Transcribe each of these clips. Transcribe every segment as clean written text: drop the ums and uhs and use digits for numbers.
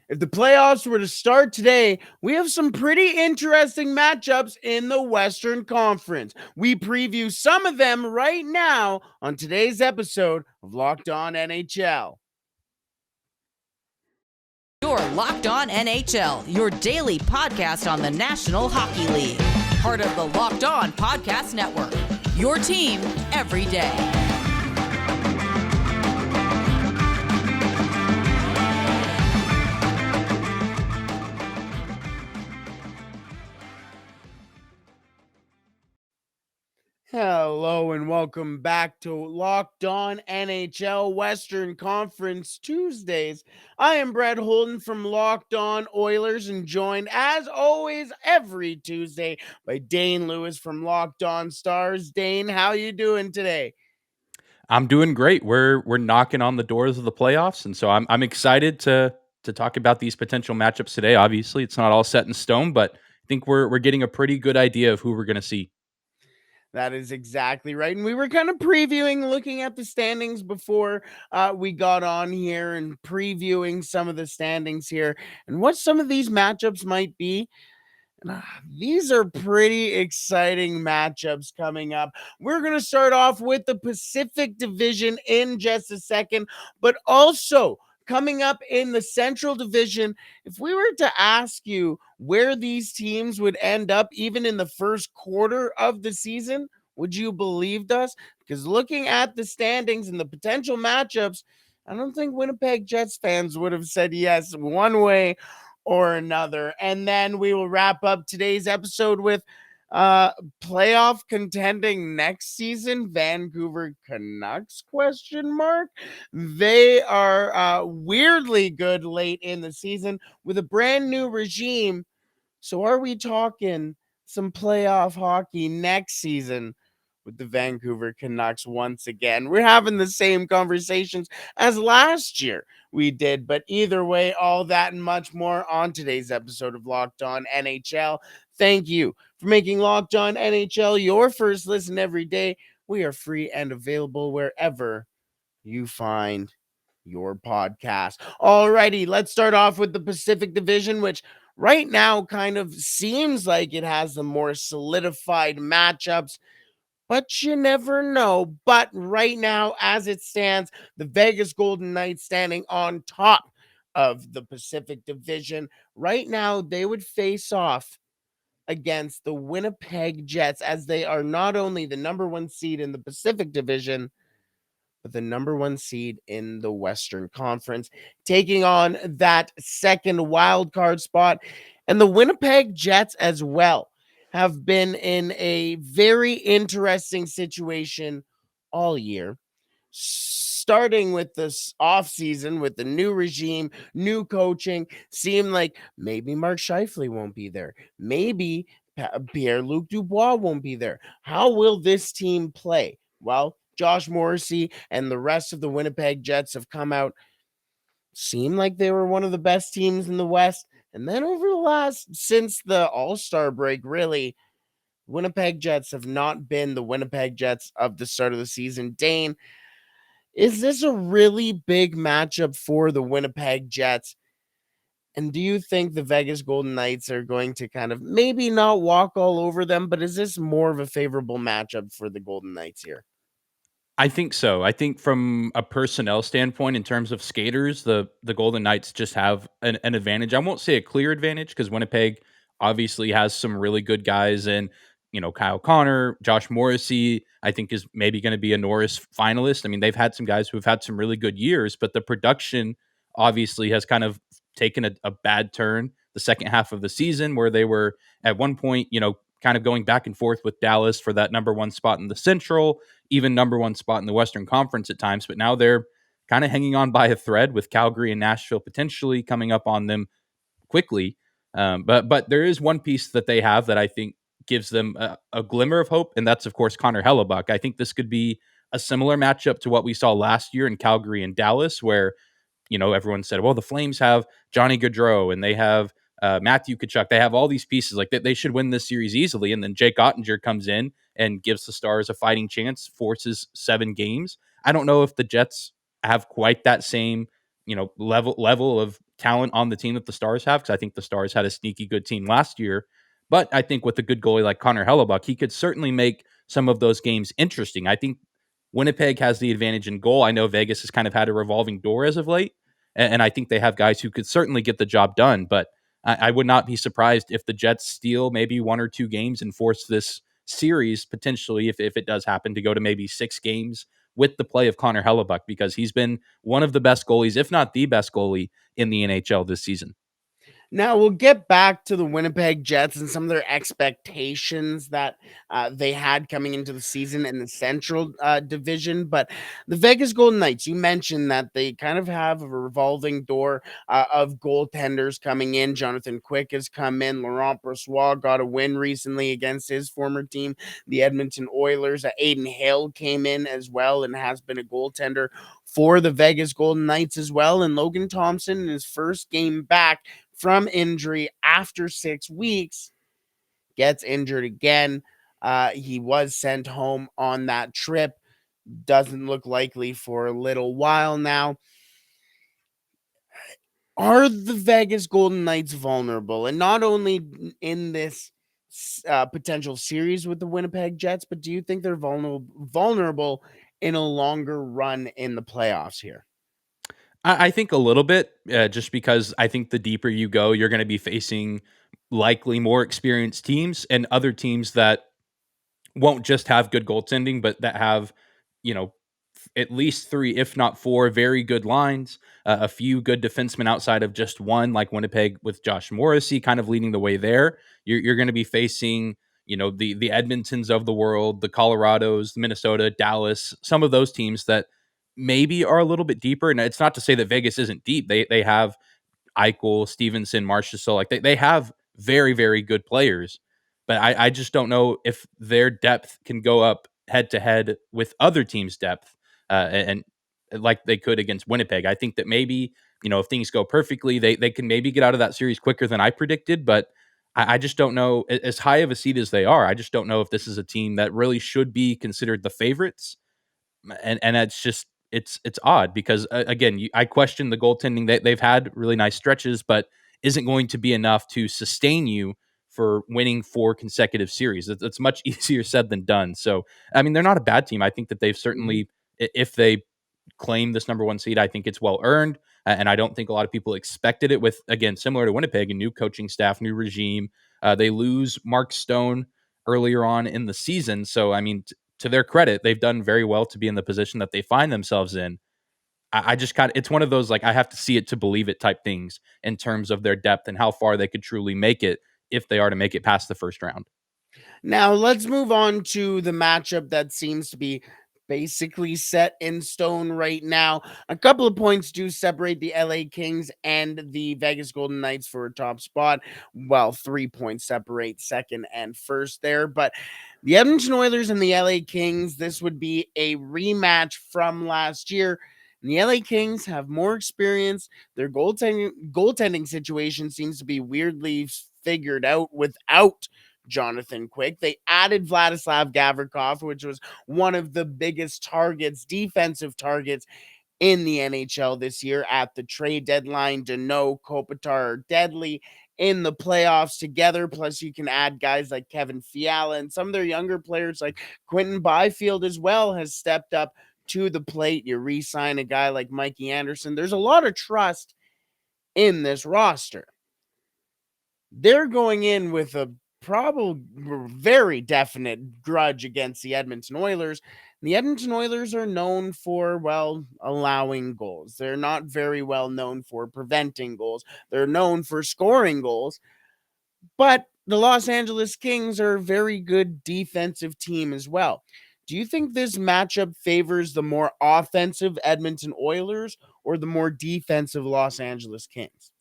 If the playoffs were to start today, we have some pretty interesting matchups in the Western Conference. We preview some of them right now on today's episode of Locked On NHL. You're Locked On NHL, your daily podcast on the National Hockey League. Part of the Locked On Podcast Network, your team every day. Hello and welcome back to Locked On NHL Western Conference Tuesdays. I am Brett Holden from Locked On Oilers and joined as always every Tuesday by Dane Lewis from Locked On Stars. Dane, how you doing today? I'm doing great. We're knocking on the doors of the playoffs, and so I'm excited to talk about these potential matchups today. Obviously, it's not all set in stone, but I think we're getting a pretty good idea of who we're going to see. That is exactly right. And we were kind of previewing, looking at the standings before we got on here and previewing some of the standings here and what some of these matchups might be. These are pretty exciting matchups coming up. We're going to start off with the Pacific Division in just a second, but also coming up in the Central Division, if we were to ask you where these teams would end up, even in the first quarter of the season, would you believe us? Because looking at the standings and the potential matchups, I don't think Winnipeg Jets fans would have said yes one way or another. And then we will wrap up today's episode with playoff contending next season Vancouver Canucks ? They are weirdly good late in the season with a brand new regime. So are we talking some playoff hockey next season with the Vancouver Canucks once again? We're having the same conversations as last year we did, but either way, all that and much more on today's episode of Locked On NHL. Thank you for making Locked On NHL your first listen every day. We are free and available wherever you find your podcast. Alrighty, let's start off with the Pacific Division, which right now kind of seems like it has the more solidified matchups, but you never know. But right now, as it stands, the Vegas Golden Knights standing on top of the Pacific Division. Right now, they would face off against the Winnipeg Jets, as they are not only the number one seed in the Pacific Division, but the number one seed in the Western Conference, taking on that second wild card spot. And the Winnipeg Jets as well have been in a very interesting situation all year, starting with this offseason with the new regime, new coaching. Seemed like maybe Mark Scheifele won't be there. Maybe Pierre-Luc Dubois won't be there. How will this team play? Well, Josh Morrissey and the rest of the Winnipeg Jets have come out, seemed like they were one of the best teams in the West. And then over the last, since the All-Star break, really, Winnipeg Jets have not been the Winnipeg Jets of the start of the season. Dane, is this a really big matchup for the Winnipeg Jets? And do you think the Vegas Golden Knights are going to kind of maybe not walk all over them, but is this more of a favorable matchup for the Golden Knights here? I think so. I think from a personnel standpoint, in terms of skaters, the Golden Knights just have an advantage. I won't say a clear advantage because Winnipeg obviously has some really good guys, and Kyle Connor, Josh Morrissey, I think is maybe going to be a Norris finalist. I mean, they've had some guys who have had some really good years, but the production obviously has kind of taken a bad turn the second half of the season, where they were at one point, kind of going back and forth with Dallas for that number one spot in the Central, even number one spot in the Western Conference at times. But now they're kind of hanging on by a thread with Calgary and Nashville potentially coming up on them quickly. But there is one piece that they have that I think gives them a glimmer of hope, and that's, of course, Connor Hellebuck. I think this could be a similar matchup to what we saw last year in Calgary and Dallas, where everyone said, well, the Flames have Johnny Gaudreau and they have Matthew Tkachuk. They have all these pieces. Like they should win this series easily. And then Jake Ottinger comes in and gives the Stars a fighting chance, forces 7 games. I don't know if the Jets have quite that same, level of talent on the team that the Stars have, because I think the Stars had a sneaky good team last year. But I think with a good goalie like Connor Hellebuck, he could certainly make some of those games interesting. I think Winnipeg has the advantage in goal. I know Vegas has kind of had a revolving door as of late, and I think they have guys who could certainly get the job done. But I would not be surprised if the Jets steal maybe 1 or 2 games and force this series potentially, if it does happen, to go to maybe 6 games with the play of Connor Hellebuck, because he's been one of the best goalies, if not the best goalie in the NHL this season. Now we'll get back to the Winnipeg Jets and some of their expectations that they had coming into the season in the Central Division. But the Vegas Golden Knights, you mentioned that they kind of have a revolving door of goaltenders coming in. Jonathan Quick has come in. Laurent Brossoit got a win recently against his former team, the Edmonton Oilers. Aiden Hale came in as well and has been a goaltender for the Vegas Golden Knights as well. And Logan Thompson, in his first game back from injury after 6 weeks, gets injured again. He was sent home on that trip. Doesn't look likely for a little while now. Are the Vegas Golden Knights vulnerable? And not only in this potential series with the Winnipeg Jets, but do you think they're vulnerable in a longer run in the playoffs here? I think a little bit, just because I think the deeper you go, you're going to be facing likely more experienced teams and other teams that won't just have good goaltending, but that have, you know, at least 3, if not 4, very good lines, a few good defensemen outside of just one, like Winnipeg with Josh Morrissey kind of leading the way there. You're going to be facing, the Edmontons of the world, the Colorados, Minnesota, Dallas, some of those teams that maybe are a little bit deeper. And it's not to say that Vegas isn't deep. They have Eichel, Stevenson, Marchessault. Like they have very, very good players. But I just don't know if their depth can go up head to head with other teams' depth, and like they could against Winnipeg. I think that maybe, if things go perfectly, they can maybe get out of that series quicker than I predicted. But I just don't know, as high of a seed as they are, I just don't know if this is a team that really should be considered the favorites. And it's just it's odd because, again, I question the goaltending. They've had really nice stretches, but isn't going to be enough to sustain you for winning 4 consecutive series. It's much easier said than done. So I mean, they're not a bad team. I think that they've certainly, if they claim this number 1 seed, I think it's well earned. And I don't think a lot of people expected it with, again, similar to Winnipeg, a new coaching staff, new regime. They lose Mark Stone earlier on in the season. So, I mean, to their credit, they've done very well to be in the position that they find themselves in. I just it's one of those, like, I have to see it to believe it type things in terms of their depth and how far they could truly make it if they are to make it past the first round. Now, let's move on to the matchup that seems to be basically set in stone right now. A couple of points do separate the LA Kings and the Vegas Golden Knights for a top spot. Well, 3 points separate second and first there. But the Edmonton Oilers and the LA Kings, this would be a rematch from last year. And the LA Kings have more experience. Their goaltending situation seems to be weirdly figured out without Jonathan Quick. They added Vladislav Gavrikov, which was one of the biggest targets, defensive targets in the NHL this year at the trade deadline. Danault, Kopitar are deadly in the playoffs together. Plus, you can add guys like Kevin Fiala and some of their younger players like Quentin Byfield as well has stepped up to the plate. You re-sign a guy like Mikey Anderson. There's a lot of trust in this roster. They're going in with a probably very definite grudge against the Edmonton Oilers. The Edmonton Oilers are known for, well, allowing goals. They're not very well known for preventing goals. They're known for scoring goals. But the Los Angeles Kings are a very good defensive team as well. Do you think this matchup favors the more offensive Edmonton Oilers or the more defensive Los Angeles Kings?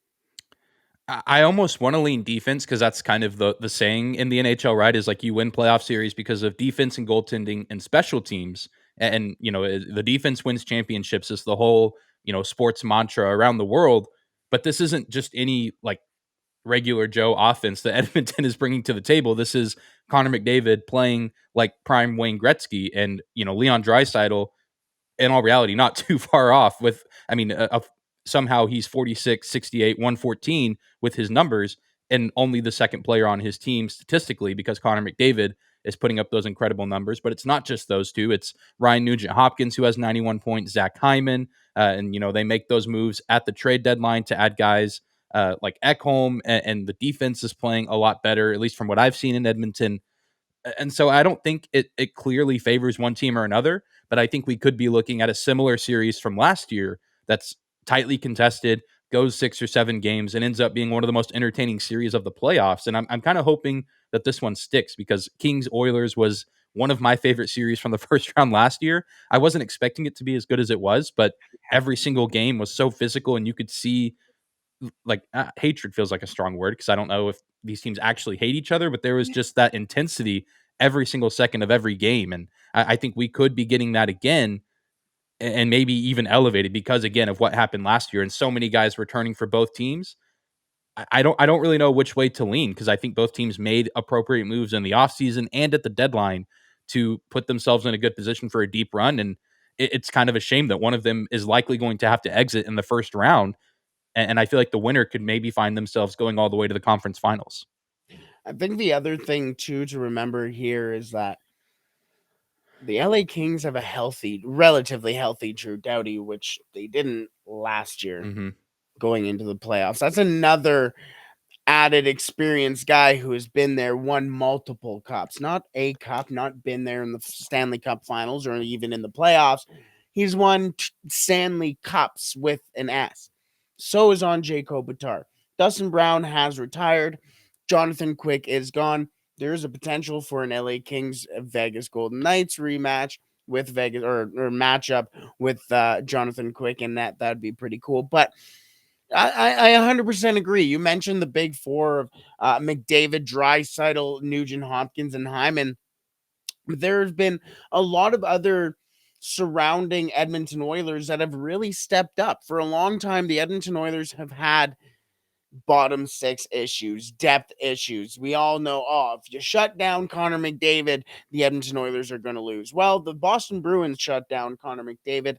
I almost want to lean defense because that's kind of the saying in the NHL, right? Is like you win playoff series because of defense and goaltending and special teams. And, the defense wins championships is the whole, sports mantra around the world. But this isn't just any like regular Joe offense that Edmonton is bringing to the table. This is Connor McDavid playing like prime Wayne Gretzky, and, Leon Draisaitl, in all reality, not too far off with, I mean, somehow he's 46, 68, 114 with his numbers, and only the second player on his team statistically, because Connor McDavid is putting up those incredible numbers. But it's not just those two. It's Ryan Nugent-Hopkins, who has 91 points, Zach Hyman, and they make those moves at the trade deadline to add guys like Ekholm, and the defense is playing a lot better, at least from what I've seen in Edmonton. And so I don't think it clearly favors one team or another, but I think we could be looking at a similar series from last year that's tightly contested, goes 6 or 7 games, and ends up being one of the most entertaining series of the playoffs. And I'm kind of hoping that this one sticks, because Kings Oilers was one of my favorite series from the first round last year. I wasn't expecting it to be as good as it was, but every single game was so physical, and you could see, like, hatred feels like a strong word, because I don't know if these teams actually hate each other, but there was just that intensity every single second of every game. And I think we could be getting that again, and maybe even elevated, because again of what happened last year and so many guys returning for both teams. I don't really know which way to lean, because I think both teams made appropriate moves in the offseason and at the deadline to put themselves in a good position for a deep run. And it's kind of a shame that one of them is likely going to have to exit in the first round, and I feel like the winner could maybe find themselves going all the way to the conference finals. I think the other thing too to remember here is that the LA Kings have a relatively healthy Drew Doughty, which they didn't last year Mm-hmm. going into the playoffs. That's another added experienced guy who has been there, won multiple cups, not a cup, not been there in the Stanley Cup finals or even in the playoffs. He's won Stanley Cups with an S. So is Anze Kopitar. Dustin Brown has retired. Jonathan Quick is gone. There is a potential for an LA Kings Vegas Golden Knights rematch with Vegas, or matchup with Jonathan Quick, and that'd be pretty cool. But I 100% agree. You mentioned the big four of McDavid, Draisaitl, Nugent Hopkins, and Hyman. There's been a lot of other surrounding Edmonton Oilers that have really stepped up. For a long time, the Edmonton Oilers have had bottom six issues, depth issues. We all know, if you shut down Connor McDavid, the Edmonton Oilers are going to lose. Well, the Boston Bruins shut down Connor McDavid,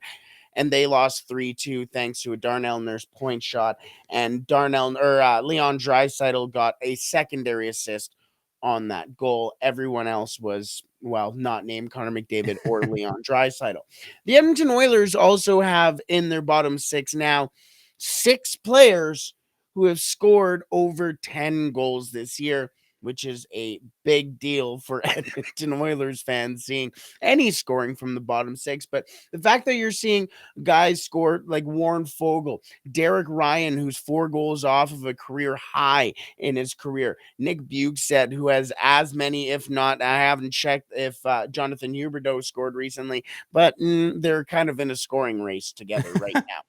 and they lost 3-2 thanks to a Darnell Nurse point shot. And Leon Draisaitl got a secondary assist on that goal. Everyone else was, not named Connor McDavid or Leon Draisaitl. The Edmonton Oilers also have in their bottom six now 6 players who have scored over 10 goals this year, which is a big deal for Edmonton Oilers fans seeing any scoring from the bottom 6. But the fact that you're seeing guys score like Warren Fogle, Derek Ryan, who's 4 goals off of a career high in his career, Nick Bukestad, who has as many, if not, I haven't checked if Jonathan Huberdeau scored recently, but they're kind of in a scoring race together right now.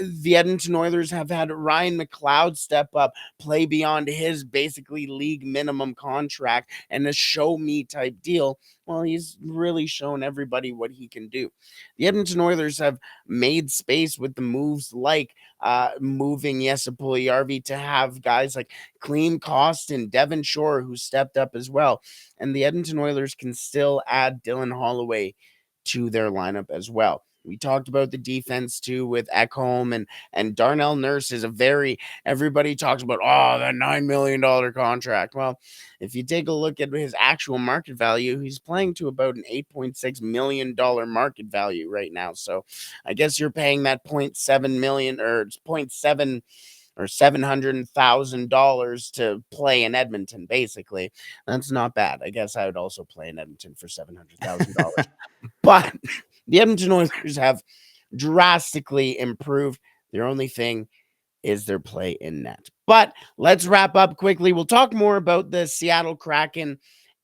The Edmonton Oilers have had Ryan McLeod step up, play beyond his basically league minimum contract and a show me type deal. Well, he's really shown everybody what he can do. The Edmonton Oilers have made space with the moves like moving Jesse Puljujarvi to have guys like Klim Kostin, Devin Shore, who stepped up as well. And the Edmonton Oilers can still add Dylan Holloway to their lineup as well. We talked about the defense too with Ekholm and Darnell Nurse is everybody talks about, that $9 million contract. Well, if you take a look at his actual market value, he's playing to about an $8.6 million market value right now. So I guess you're paying that 0.7 million or 0.7 or $700,000 to play in Edmonton. Basically, that's not bad. I guess I would also play in Edmonton for $700,000. But the Edmonton Oilers have drastically improved. Their only thing is their play in net. But let's wrap up quickly. We'll talk more about the Seattle Kraken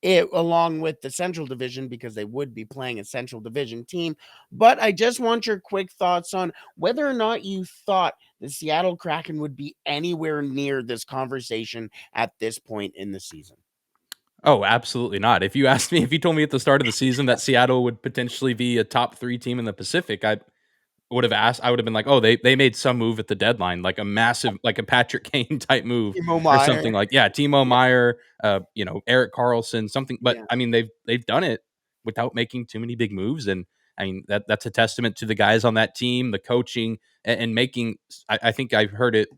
along with the Central Division, because they would be playing a Central Division team. But I just want your quick thoughts on whether or not you thought the Seattle Kraken would be anywhere near this conversation at this point in the season. Oh, absolutely not. If you told me at the start of the season that Seattle would potentially be a top 3 team in the Pacific, I would have been like, oh, they made some move at the deadline, like a massive, like a Patrick Kane type move Timo or Meier. something like, Timo Meyer, Eric Carlson, something. But Yeah. I mean, they've done it without making too many big moves. And I mean, that's a testament to the guys on that team, the coaching, and making, I think I've heard it,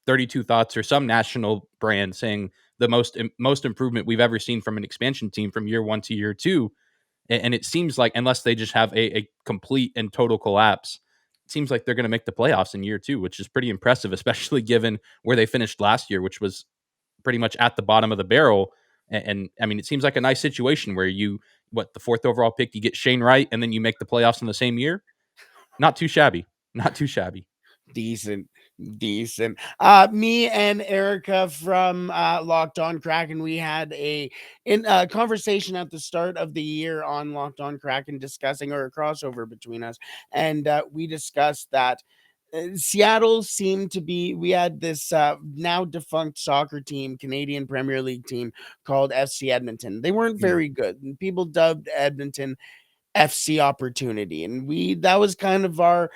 32 Thoughts or some national brand saying the most improvement we've ever seen from an expansion team from year 1 to year 2. And it seems like, unless they just have a complete and total collapse, it seems like they're going to make the playoffs in year 2, which is pretty impressive, especially given where they finished last year, which was pretty much at the bottom of the barrel. And I mean, it seems like a nice situation where the fourth overall pick, you get Shane Wright, and then you make the playoffs in the same year. Not too shabby. Not too shabby. Decent. Me and Erica from Locked On Kraken, we had a conversation at the start of the year on Locked On Kraken, discussing, or a crossover between us, and we discussed that Seattle seemed to be. We had this now defunct soccer team, Canadian Premier League team called FC Edmonton. They weren't very good, and people dubbed Edmonton FC Opportunity, and that was kind of our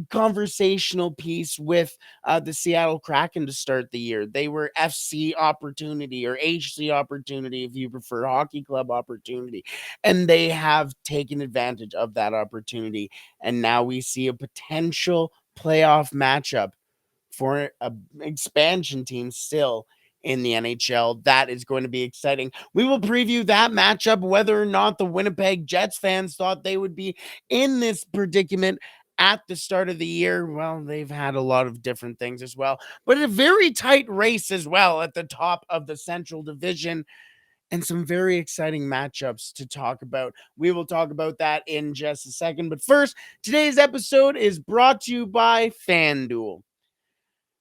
conversational piece with the Seattle Kraken to start the year. They were FC Opportunity, or HC Opportunity if you prefer, Hockey Club Opportunity, and they have taken advantage of that opportunity, and now we see a potential playoff matchup for an expansion team still in the NHL. That is going to be exciting. We will preview that matchup, whether or not the Winnipeg Jets fans thought they would be in this predicament at the start of the year. Well, they've had a lot of different things as well, but a very tight race as well at the top of the Central Division, and some very exciting matchups to talk about. We will talk about that in just a second. But first, today's episode is brought to you by FanDuel.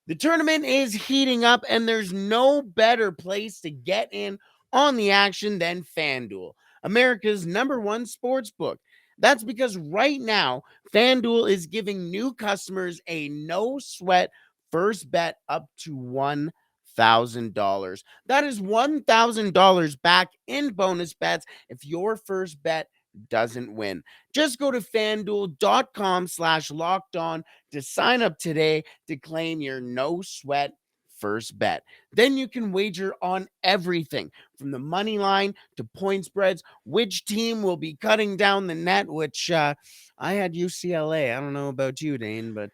The tournament is heating up, and there's no better place to get in on the action than FanDuel, America's #1 sports book. That's because right now, FanDuel is giving new customers a no-sweat first bet up to $1,000. That is $1,000 back in bonus bets if your first bet doesn't win. Just go to fanduel.com/lockedon to sign up today to claim your no sweat first bet. Then you can wager on everything from the money line to point spreads, which team will be cutting down the net, which I had UCLA. I don't know about you, Dane, but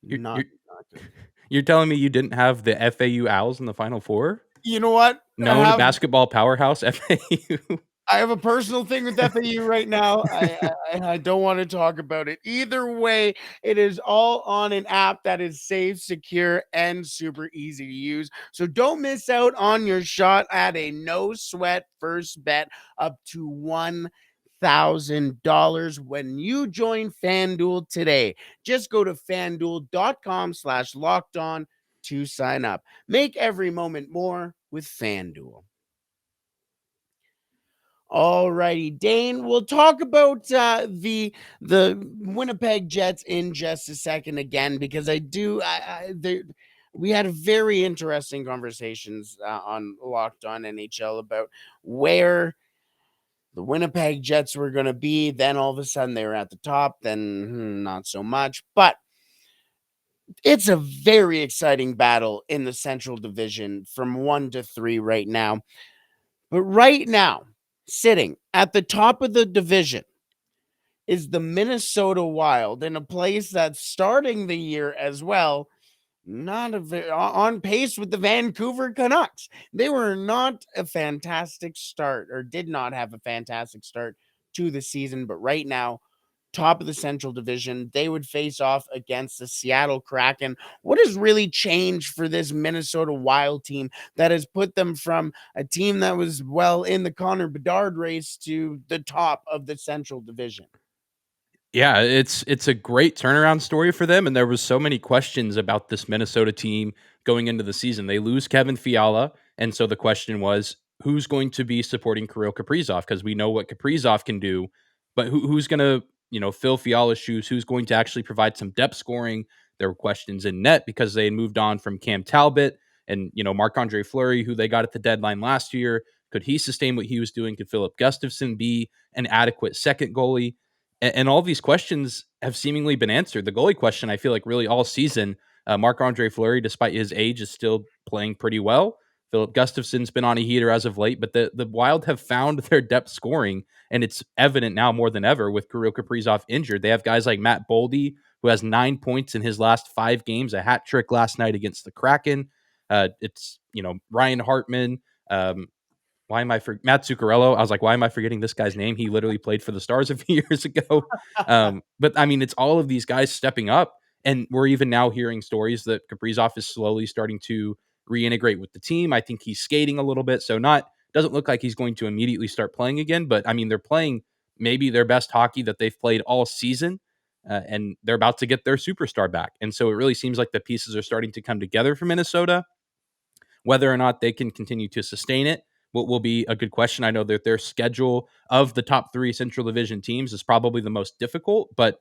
You're, not you're, good. you're telling me you didn't have the FAU Owls in the Final Four? You know what? Known basketball powerhouse, FAU. I have a personal thing with FAU right now. I don't want to talk about it. Either way, it is all on an app that is safe, secure, and super easy to use. So don't miss out on your shot at a no sweat first bet up to $1,000 when you join FanDuel today. Just go to fanduel.com/lockedon to sign up. Make every moment more with FanDuel. All righty, Dane, we'll talk about the Winnipeg Jets in just a second again, because we had very interesting conversations on Locked On NHL about where the Winnipeg Jets were going to be. Then all of a sudden they were at the top, then not so much. But it's a very exciting battle in the Central Division from 1 to 3 right now. But right now, sitting at the top of the division is the Minnesota Wild, in a place that's starting the year as well, not on pace with the Vancouver Canucks. They were not a fantastic start, or did not have a fantastic start to the season, but right now, top of the Central Division, they would face off against the Seattle Kraken. What has really changed for this Minnesota Wild team that has put them from a team that was in the Connor Bedard race to the top of the Central Division? Yeah, it's a great turnaround story for them, and there was so many questions about this Minnesota team going into the season. They lose Kevin Fiala, and so the question was, who's going to be supporting Kirill Kaprizov? Because we know what Kaprizov can do, but who's going to fill Fiala's shoes? Who's going to actually provide some depth scoring? There were questions in net because they had moved on from Cam Talbot and Marc-Andre Fleury, who they got at the deadline last year. Could he sustain what he was doing? Could Philip Gustafson be an adequate second goalie? And all these questions have seemingly been answered. The goalie question, I feel like really all season, Marc-Andre Fleury, despite his age, is still playing pretty well. Philip Gustafson's been on a heater as of late, but the Wild have found their depth scoring, and it's evident now more than ever with Kirill Kaprizov injured. They have guys like Matt Boldy, who has 9 points in his last 5 games, a hat trick last night against the Kraken. It's, Ryan Hartman. Why am I for Matt Zuccarello? I was like, why am I forgetting this guy's name? He literally played for the Stars a few years ago. But I mean, it's all of these guys stepping up, and we're even now hearing stories that Kaprizov is slowly starting to reintegrate with the team. I think he's skating a little bit, so doesn't look like he's going to immediately start playing again. But I mean, they're playing maybe their best hockey that they've played all season, and they're about to get their superstar back. And so it really seems like the pieces are starting to come together for Minnesota. Whether or not they can continue to sustain it will be a good question. I know that their schedule of the top 3 Central Division teams is probably the most difficult, but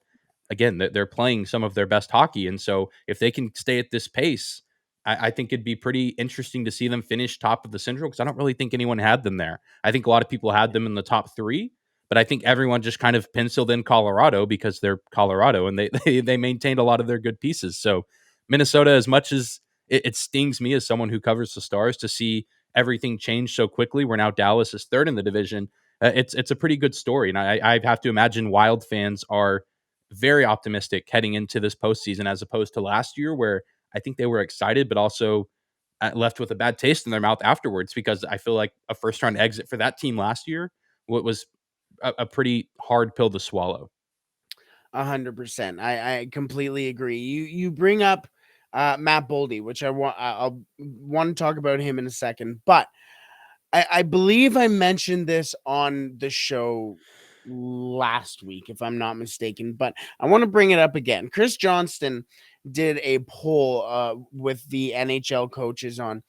again, they're playing some of their best hockey. And so if they can stay at this pace, I think it'd be pretty interesting to see them finish top of the Central, because I don't really think anyone had them there. I think a lot of people had them in the top 3, but I think everyone just kind of penciled in Colorado because they're Colorado, and they maintained a lot of their good pieces. So Minnesota, as much as it stings me as someone who covers the Stars to see everything change so quickly, where now Dallas is 3rd in the division, it's a pretty good story. And I have to imagine Wild fans are very optimistic heading into this postseason, as opposed to last year, where I think they were excited, but also left with a bad taste in their mouth afterwards, because I feel like a first round exit for that team last year was a pretty hard pill to swallow. 100%. I completely agree. You bring up Matt Boldy, which I'll want to talk about him in a second, but I believe I mentioned this on the show last week, if I'm not mistaken, but I want to bring it up again. Chris Johnston did a poll with the NHL coaches on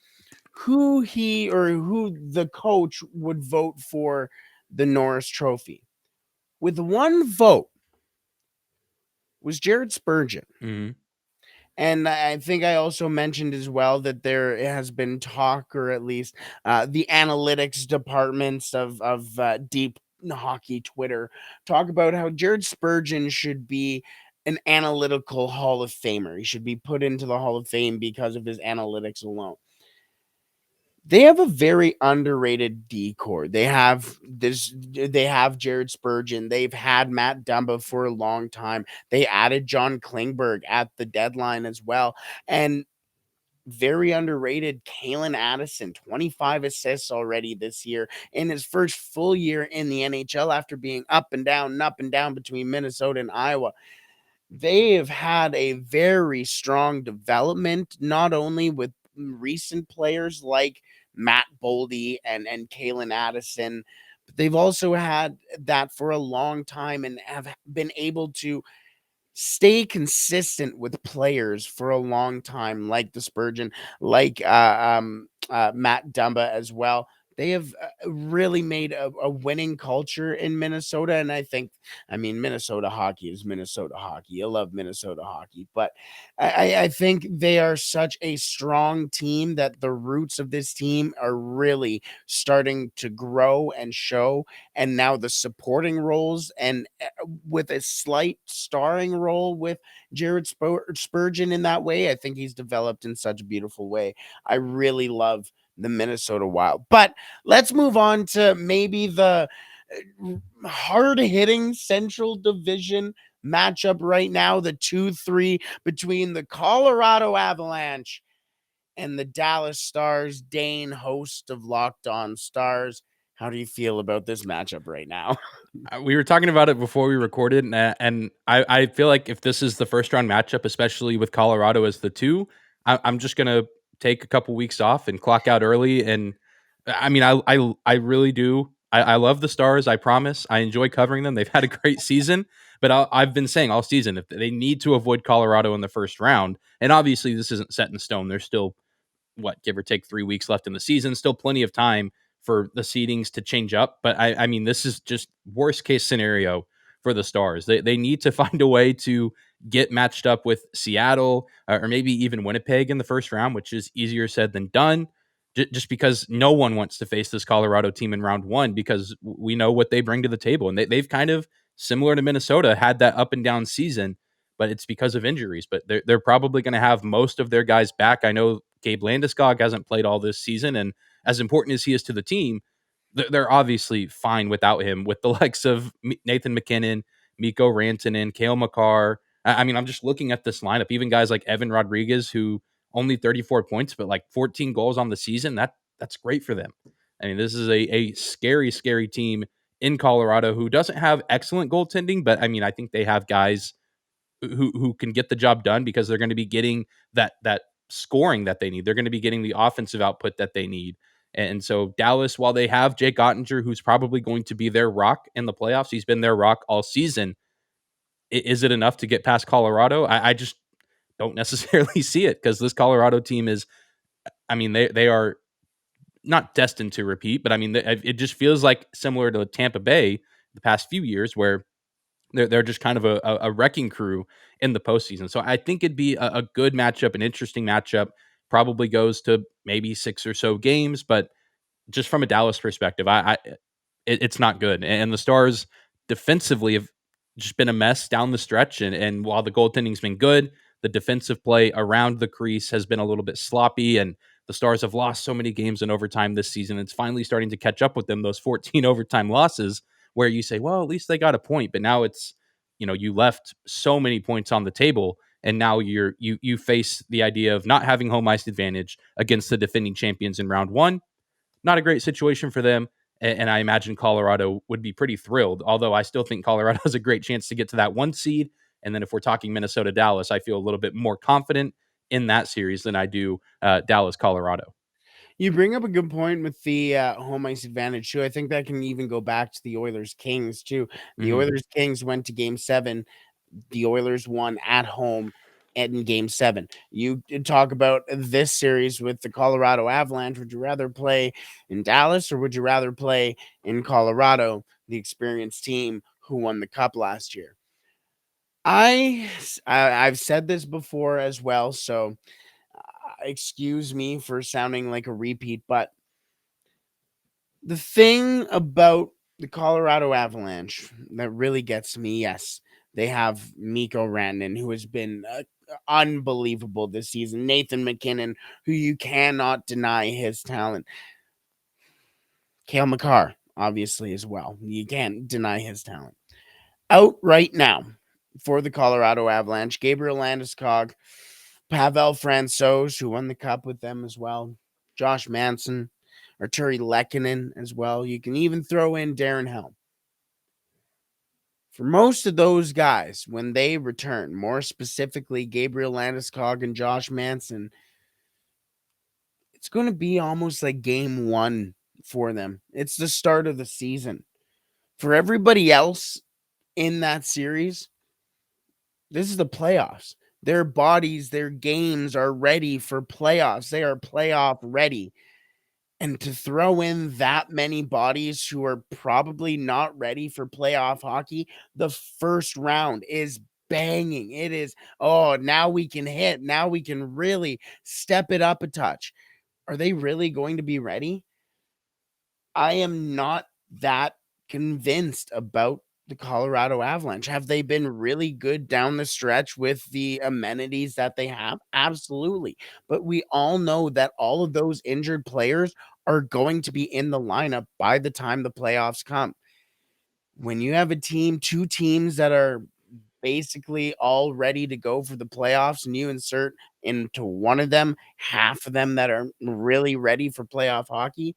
who the coach would vote for the Norris Trophy. With one vote was Jared Spurgeon. Mm-hmm. And I think I also mentioned as well that there has been talk, or at least the analytics departments of deep hockey Twitter talk about how Jared Spurgeon should be an analytical Hall of Famer. He should be put into the Hall of Fame because of his analytics alone. They have a very underrated decor. They have Jared Spurgeon. They've had Matt Dumba for a long time. They added John Klingberg at the deadline as well. And very underrated Kalen Addison, 25 assists already this year in his first full year in the NHL after being up and down between Minnesota and Iowa. They have had a very strong development, not only with recent players like Matt Boldy and Kalen Addison, but they've also had that for a long time and have been able to stay consistent with players for a long time, like the Spurgeon, like Matt Dumba as well. They have really made a winning culture in Minnesota. And I mean, Minnesota hockey is Minnesota hockey. I love Minnesota hockey, but I think they are such a strong team that the roots of this team are really starting to grow and show. And now the supporting roles, and with a slight starring role with Jared Spurgeon in that way, I think he's developed in such a beautiful way. I really love the Minnesota Wild. But let's move on to maybe the hard-hitting Central Division matchup right now, the 2-3 between the Colorado Avalanche and the Dallas Stars. Dane, host of Locked On Stars, how do you feel about this matchup right now? We were talking about it before we recorded, and I feel like if this is the first round matchup, especially with Colorado as the 2, I'm just gonna take a couple weeks off and clock out early. And I mean, I really do. I love the Stars. I promise. I enjoy covering them. They've had a great season, but I've been saying all season, if they need to avoid Colorado in the first round, and obviously this isn't set in stone. There's still, give or take 3 weeks left in the season. Still plenty of time for the seedings to change up. But I mean, this is just worst case scenario for the Stars. They need to find a way to get matched up with Seattle, or maybe even Winnipeg in the first round, which is easier said than done. Just because no one wants to face this Colorado team in round 1, because we know what they bring to the table. And they've kind of, similar to Minnesota, had that up and down season, but it's because of injuries. But they're probably going to have most of their guys back. I know Gabe Landeskog hasn't played all this season, and as important as he is to the team, they're obviously fine without him, with the likes of Nathan McKinnon, Mikko Rantanen, Cale Makar, I mean, I'm just looking at this lineup. Even guys like Evan Rodriguez, who only 34 points, but like 14 goals on the season. That's great for them. I mean, this is a scary, scary team in Colorado who doesn't have excellent goaltending, but I mean, I think they have guys who can get the job done because they're going to be getting that scoring that they need. They're going to be getting the offensive output that they need. And so Dallas, while they have Jake Ottinger, who's probably going to be their rock in the playoffs, he's been their rock all season. Is it enough to get past Colorado? I just don't necessarily see it because this Colorado team is, I mean, they are not destined to repeat, but I mean, it just feels like similar to Tampa Bay the past few years where they're just kind of a wrecking crew in the postseason. So I think it'd be a good matchup, an interesting matchup. Probably goes to maybe 6 or so games, but just from a Dallas perspective, it's not good. And the Stars defensively have just been a mess down the stretch. And while the goaltending's been good, the defensive play around the crease has been a little bit sloppy. And the Stars have lost so many games in overtime this season. It's finally starting to catch up with them, those 14 overtime losses, where you say, well, at least they got a point. But now it's, you left so many points on the table. And now you face the idea of not having home ice advantage against the defending champions in round one. Not a great situation for them. And I imagine Colorado would be pretty thrilled, although I still think Colorado has a great chance to get to that 1 seed. And then if we're talking Minnesota Dallas, I feel a little bit more confident in that series than I do Dallas Colorado. You bring up a good point with the home ice advantage too. I think that can even go back to the Oilers Kings too. The Mm-hmm. Oilers Kings went to Game 7. The Oilers won at home in Game 7. You talk about this series with the Colorado Avalanche. Would you rather play in Dallas or would you rather play in Colorado, the experienced team who won the Cup last year? I've said this before as well, so excuse me for sounding like a repeat, but the thing about the Colorado Avalanche that really gets me, yes, they have Mikko Rantanen, who has been unbelievable this season. Nathan McKinnon, who you cannot deny his talent. Cale Makar, obviously, as well. You can't deny his talent. Out right now for the Colorado Avalanche, Gabriel Landeskog, Pavel Francouz, who won the Cup with them as well, Josh Manson, Arturi Lehkonen as well. You can even throw in Darren Helm. For most of those guys, when they return, more specifically Gabriel Landeskog and Josh Manson, it's going to be almost like game 1 for them. It's the start of the season. For everybody else in that series, this is the playoffs. Their bodies, their games are ready for playoffs. They are playoff ready. And to throw in that many bodies who are probably not ready for playoff hockey, the first round is banging. It is, oh, now we can hit. Now we can really step it up a touch. Are they really going to be ready? I am not that convinced about the Colorado Avalanche. Have they been really good down the stretch with the amenities that they have? Absolutely. But we all know that all of those injured players are going to be in the lineup by the time the playoffs come. When you have a team, 2 teams that are basically all ready to go for the playoffs, and you insert into one of them half of them that are really ready for playoff hockey,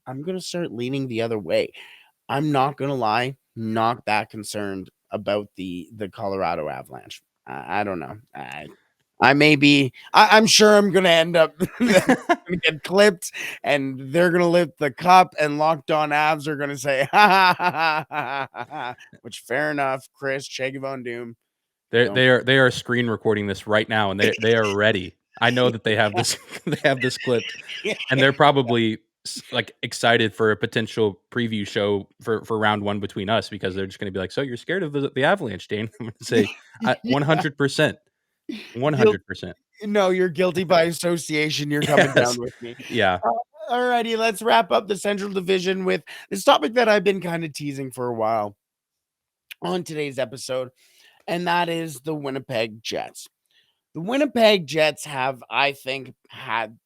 I'm going to start leaning the other way. I'm not gonna lie, not that concerned about the Colorado Avalanche. I don't know. I may be. I'm sure I'm gonna end up gonna get clipped, and they're gonna lift the cup, and Locked On Avs are gonna say, ha ha ha ha ha ha. Which fair enough, Chris Che Von Doom. Don't. They are screen recording this right now, and they are ready. I know that they have this they have this clipped, and they're probably like excited for a potential preview show for round 1 between us because they're just going to be like, "So you're scared of the Avalanche, Dane?" I'm going to say, Yeah. 100%, Guilt, 100%. no, you're guilty by association. You're coming down Yes, with me. yeah. Alrighty, let's wrap up the Central Division with this topic that I've been kind of teasing for a while on today's episode, and that is the Winnipeg Jets. The Winnipeg Jets have, I think, had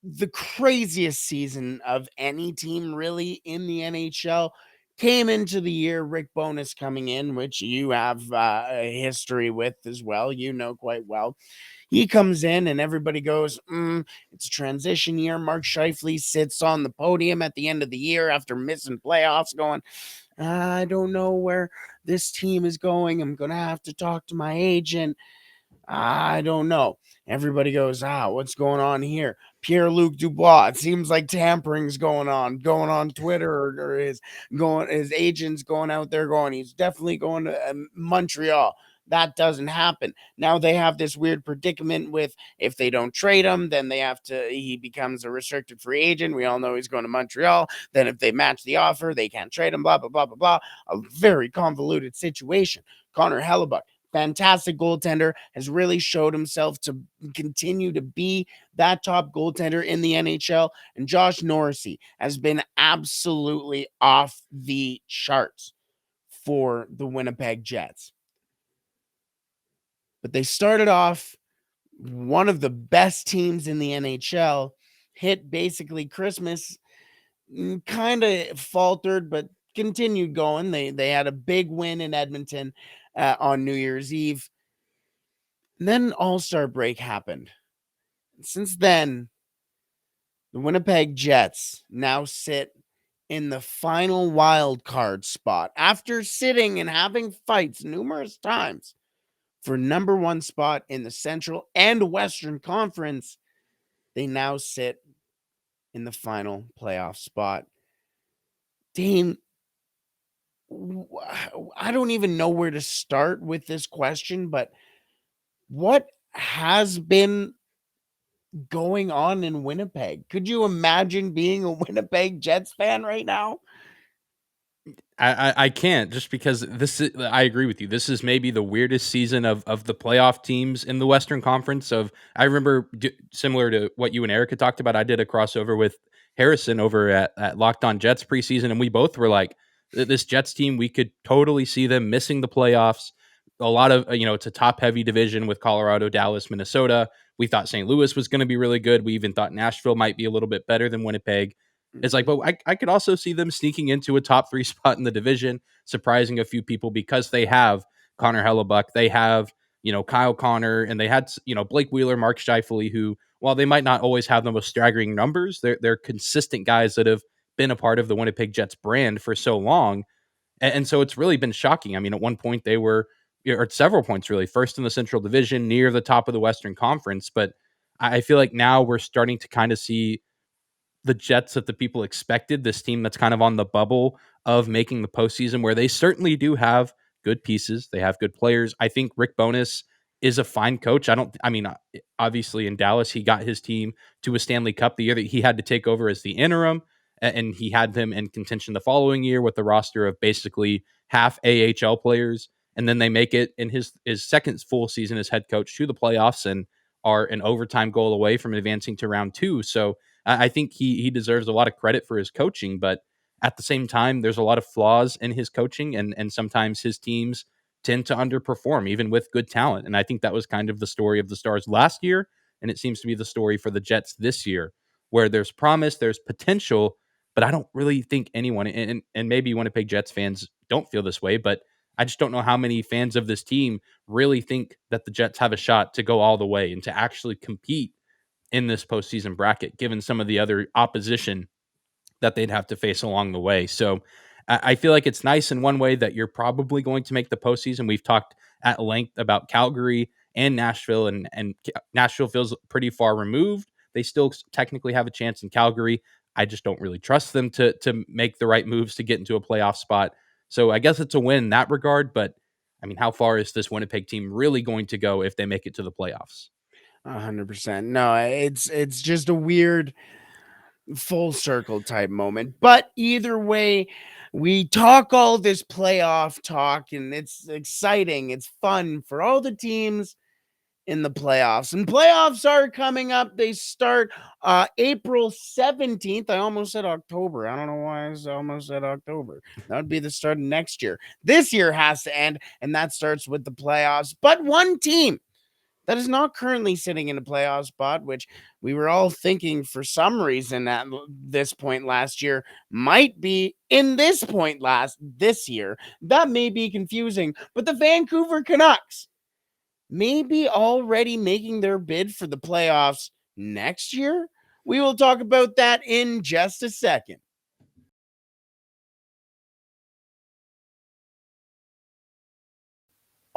the craziest season of any team really in the NHL. came into the year, Rick Bowness coming in, which you have a history with as well, you know quite well. He comes in and everybody goes, it's a transition year. Mark Scheifele sits on the podium at the end of the year after missing playoffs, going, I don't know where this team is going. I'm going to have to talk to my agent. I don't know. Everybody goes, what's going on here? Pierre-Luc Dubois. It seems like tampering's going on Twitter, or his agent's going out there going, he's definitely going to Montreal. That doesn't happen. Now they have this weird predicament with, if they don't trade him, then he becomes a restricted free agent. We all know he's going to Montreal. Then if they match the offer, they can't trade him, blah, blah, blah, blah, blah. A very convoluted situation. Connor Hellebuck, fantastic goaltender, has really showed himself to continue to be that top goaltender in the NHL. And Josh Norrisy has been absolutely off the charts for the Winnipeg Jets. But they started off one of the best teams in the NHL, hit basically Christmas, kind of faltered, but continued going. They had a big win in Edmonton on New Year's Eve. And then All-Star break happened. Since then, the Winnipeg Jets now sit in the final wild card spot after sitting and having fights numerous times for number one spot in the Central and Western Conference. They now sit in the final playoff spot. Dane, I don't even know where to start with this question, but what has been going on in Winnipeg? Could you imagine being a Winnipeg Jets fan right now? I can't, just because I agree with you. This is maybe the weirdest season of the playoff teams in the Western Conference. I remember similar to what you and Eric had talked about. I did a crossover with Harrison over at Locked On Jets preseason, and we both were like, this Jets team, we could totally see them missing the playoffs. A lot of, it's a top heavy division with Colorado, Dallas, Minnesota. We thought St. Louis was going to be really good. We even thought Nashville might be a little bit better than Winnipeg. It's like, but I could also see them sneaking into a top 3 spot in the division, surprising a few people because they have Connor Hellebuck, they have, Kyle Connor, and they had, Blake Wheeler, Mark Scheifele, who, while they might not always have the most staggering numbers, they're consistent guys that have been a part of the Winnipeg Jets brand for so long. And so it's really been shocking. I mean, at one point they were, or at several points really, first in the Central Division, near the top of the Western Conference. But I feel like now we're starting to kind of see the Jets that the people expected, this team that's kind of on the bubble of making the postseason, where they certainly do have good pieces. They have good players. I think Rick Bowness is a fine coach. Obviously in Dallas, he got his team to a Stanley Cup the year that he had to take over as the interim, and he had them in contention the following year with a roster of basically half AHL players. And then they make it in his second full season as head coach to the playoffs and are an overtime goal away from advancing to round 2. So I think he deserves a lot of credit for his coaching, but at the same time, there's a lot of flaws in his coaching, and sometimes his teams tend to underperform, even with good talent. And I think that was kind of the story of the Stars last year, and it seems to be the story for the Jets this year, where there's promise, there's potential, but I don't really think anyone, and maybe Winnipeg Jets fans don't feel this way, but I just don't know how many fans of this team really think that the Jets have a shot to go all the way and to actually compete in this postseason bracket, given some of the other opposition that they'd have to face along the way. So I feel like it's nice in one way that you're probably going to make the postseason. We've talked at length about Calgary and Nashville, and Nashville feels pretty far removed. They still technically have a chance in Calgary. I just don't really trust them to make the right moves to get into a playoff spot. So I guess it's a win in that regard. But I mean, how far is this Winnipeg team really going to go if they make it to the playoffs? 100%. No, it's just a weird full circle type moment. But either way, we talk all this playoff talk, and it's exciting. It's fun for all the teams in the playoffs. And playoffs are coming up. They start April 17th. I almost said October. I don't know why I almost said October. That would be the start of next year. This year has to end, and that starts with the playoffs. But one team that is not currently sitting in a playoff spot, which we were all thinking for some reason at this point last year might be in this year. That may be confusing, but the Vancouver Canucks may be already making their bid for the playoffs next year. We will talk about that in just a second.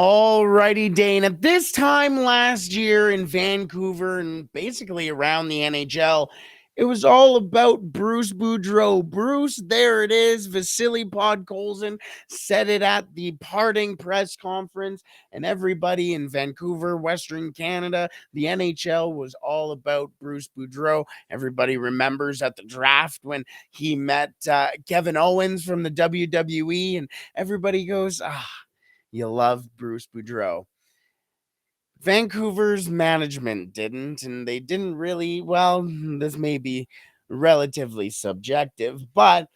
Alrighty, Dane. At this time last year in Vancouver and basically around the NHL, it was all about Bruce Boudreau. Bruce, there it is. Vasily Podkolzin said it at the parting press conference, and everybody in Vancouver, Western Canada, the NHL was all about Bruce Boudreau. Everybody remembers at the draft when he met Kevin Owens from the WWE, and everybody goes, you love Bruce Boudreau. Vancouver's management didn't, and they didn't really, well, this may be relatively subjective, but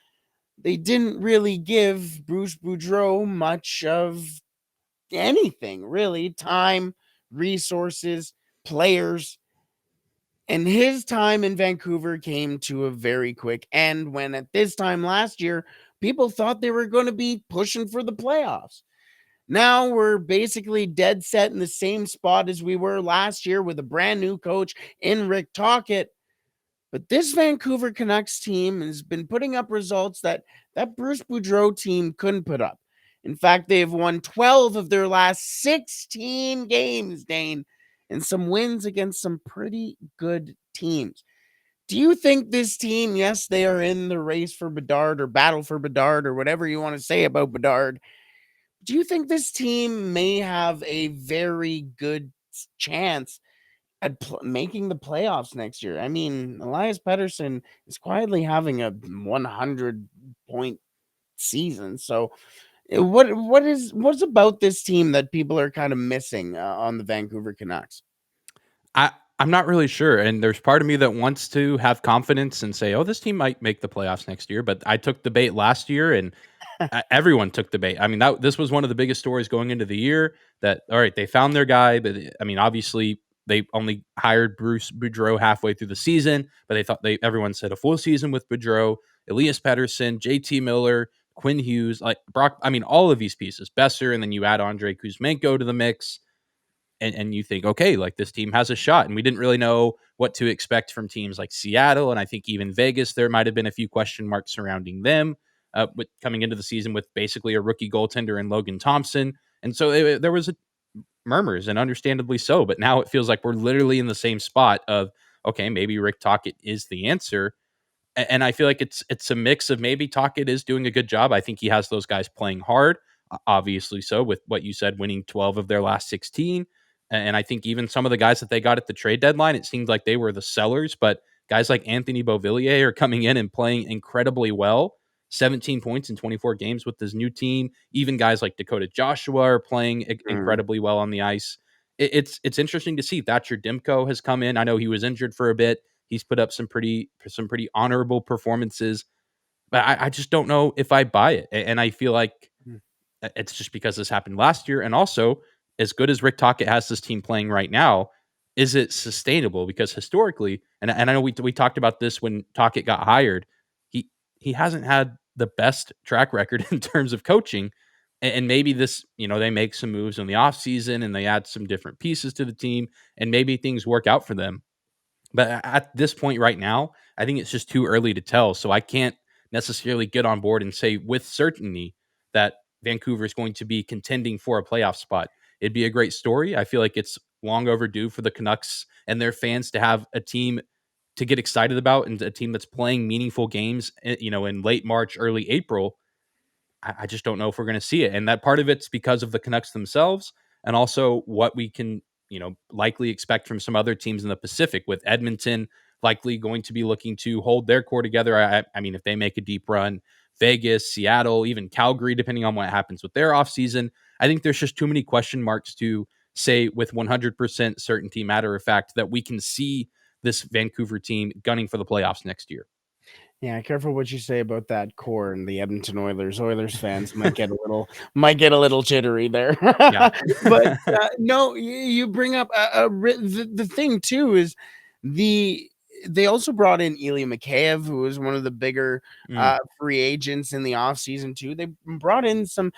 they didn't really give Bruce Boudreau much of anything, really. Time, resources, players. And his time in Vancouver came to a very quick end when at this time last year, people thought they were going to be pushing for the playoffs. Now we're basically dead set in the same spot as we were last year with a brand new coach in Rick Tocchet. But this Vancouver Canucks team has been putting up results that Bruce Boudreau team couldn't put up. In fact, they've won 12 of their last 16 games, Dane, and some wins against some pretty good teams. Do you think this team, yes, they are in the race for Bedard or battle for Bedard or whatever you want to say about Bedard, do you think this team may have a very good chance at making the playoffs next year? I mean, Elias Pettersson is quietly having a 100-point season. So, what's about this team that people are kind of missing on the Vancouver Canucks? I I'm not really sure, and there's part of me that wants to have confidence and say, "Oh, this team might make the playoffs next year." But I took the bait last year, and everyone took the bait. I mean, this was one of the biggest stories going into the year. That all right, they found their guy, but I mean, obviously they only hired Bruce Boudreau halfway through the season, but everyone said a full season with Boudreau, Elias Pettersson, JT Miller, Quinn Hughes, like Brock. I mean, all of these pieces, Besser, and then you add Andre Kuzmenko to the mix and you think, okay, like this team has a shot. And we didn't really know what to expect from teams like Seattle. And I think even Vegas, there might have been a few question marks surrounding them with coming into the season with basically a rookie goaltender in Logan Thompson. And so there was murmurs, and understandably so. But now it feels like we're literally in the same spot of, okay, maybe Rick Tocchet is the answer. And I feel like it's a mix of maybe Tocchet is doing a good job. I think he has those guys playing hard, obviously so, with what you said, winning 12 of their last 16. And I think even some of the guys that they got at the trade deadline, it seemed like they were the sellers, but guys like Anthony Beauvillier are coming in and playing incredibly well. 17 points in 24 games with his new team. Even guys like Dakota Joshua are playing incredibly well on the ice. It's interesting to see. Thatcher Demko has come in. I know he was injured for a bit. He's put up some pretty honorable performances, but I just don't know if I buy it. And I feel like it's just because this happened last year. And also, as good as Rick Tocchet has this team playing right now, is it sustainable? Because historically, and I know we talked about this when Tocchet got hired, he hasn't had the best track record in terms of coaching. And maybe this, they make some moves in the offseason and they add some different pieces to the team, and maybe things work out for them. But at this point right now, I think it's just too early to tell. So I can't necessarily get on board and say with certainty that Vancouver is going to be contending for a playoff spot. It'd be a great story. I feel like it's long overdue for the Canucks and their fans to have a team to get excited about, and a team that's playing meaningful games, in late March, early April. I just don't know if we're going to see it. And that part of it's because of the Canucks themselves, and also what we can, likely expect from some other teams in the Pacific, with Edmonton likely going to be looking to hold their core together. I mean, if they make a deep run, Vegas, Seattle, even Calgary, depending on what happens with their offseason, I think there's just too many question marks to say with 100% certainty, matter of fact, that we can see this Vancouver team gunning for the playoffs next year. Yeah, careful what you say about that core and the Edmonton Oilers. Oilers fans might get a little jittery there. Yeah. But no, you bring up the thing too is the they also brought in Ilya Mikheyev, who was one of the bigger Mm, free agents in the offseason too. They brought in some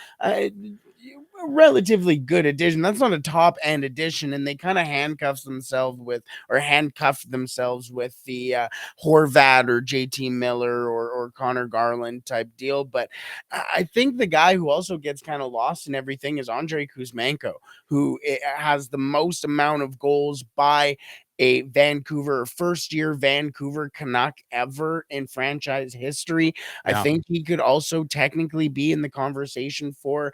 relatively good addition. That's not a top end addition, and they kind of handcuffed themselves with the Horvat or JT Miller or Connor Garland type deal. But I think the guy who also gets kind of lost in everything is Andrei Kuzmenko, who has the most amount of goals by a first year Vancouver Canuck ever in franchise history. I yeah. think he could also technically be in the conversation for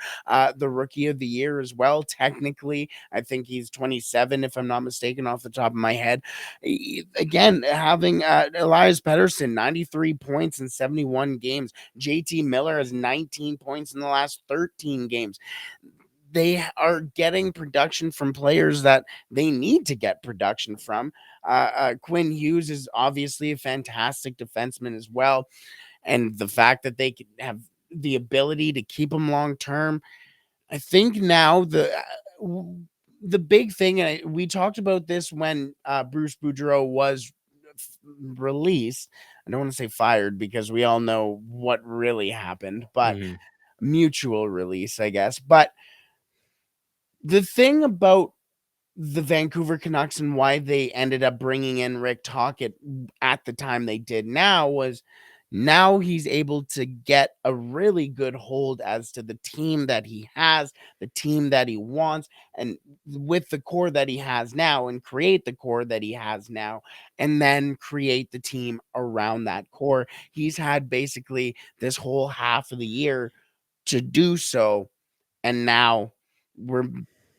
the rookie of the year as well. Technically, I think he's 27, if I'm not mistaken, off the top of my head. Again, having Elias Pettersson, 93 points in 71 games. JT Miller has 19 points in the last 13 games. They are getting production from players that they need to get production from. Quinn Hughes is obviously a fantastic defenseman as well. And the fact that they can have the ability to keep him long term, I think now the big thing, and we talked about this when Bruce Boudreau was released. I don't want to say fired because we all know what really happened, but Mhm. mutual release, I guess. But the thing about the Vancouver Canucks and why they ended up bringing in Rick Tocchet at the time they did now was now he's able to get a really good hold as to the team that he has, the team that he wants, and with the core that he has now, and create the core that he has now, and then create the team around that core. He's had basically this whole half of the year to do so, and now we're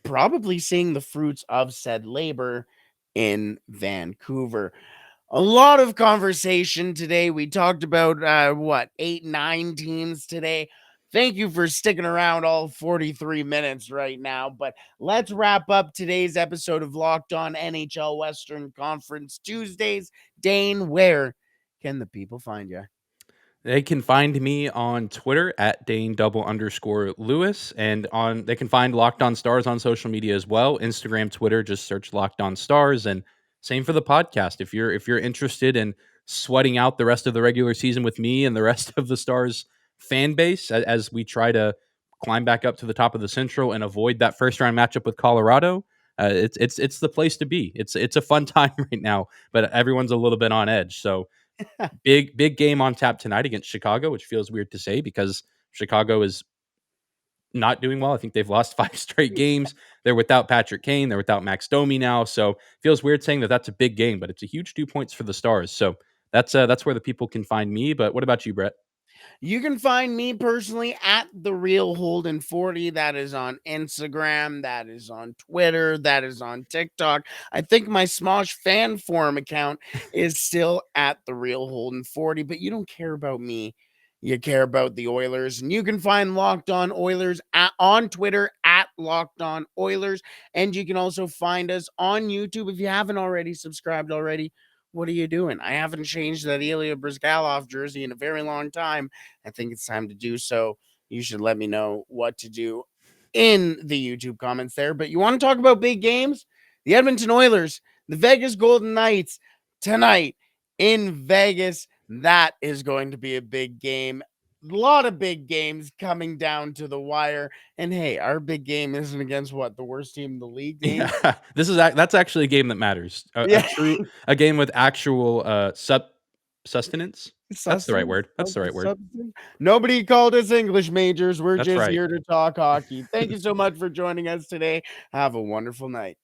probably seeing the fruits of said labor in Vancouver. A lot of conversation today. We talked about what, 8, 9 teams today. Thank you for sticking around all 43 minutes right now. But let's wrap up today's episode of Locked On NHL Western Conference Tuesdays. Dane, where can the people find you? They can find me on Twitter at Dane_Lewis, and they can find Locked On Stars on social media as well. Instagram, Twitter, just search Locked On Stars, and same for the podcast. If you're interested in sweating out the rest of the regular season with me and the rest of the Stars fan base as we try to climb back up to the top of the Central and avoid that first round matchup with Colorado, it's the place to be. It's a fun time right now, but everyone's a little bit on edge. So big game on tap tonight against Chicago, which feels weird to say because Chicago is not doing well. I think they've lost 5 straight games. They're without Patrick Kane. They're without Max Domi now. So feels weird saying that that's a big game, but it's a huge 2 points for the Stars. So that's where the people can find me. But what about you, Brett? You can find me personally at the Real Holden 40. That is on Instagram. That is on Twitter. That is on TikTok. I think my Smosh fan forum account is still at the Real Holden 40. But you don't care about me. You care about the Oilers. And you can find Locked On Oilers on Twitter at Locked On Oilers. And you can also find us on YouTube if you haven't already subscribed already. What are you doing? I haven't changed that Ilya Brizgalov jersey in a very long time. I think it's time to do so. You should let me know what to do in the YouTube comments there. But you want to talk about big games? The Edmonton Oilers, the Vegas Golden Knights tonight in Vegas. That is going to be a big game. A lot of big games coming down to the wire. And hey, our big game isn't against what, the worst team in the league, Dane? Yeah, that's actually a game that matters. A Yeah. true a game with actual sustenance. That's the right Sustenance? word. That's the right word. Substance? Nobody called us English majors. We're That's just right. here to talk hockey. Thank you so much for joining us today. Have a wonderful night.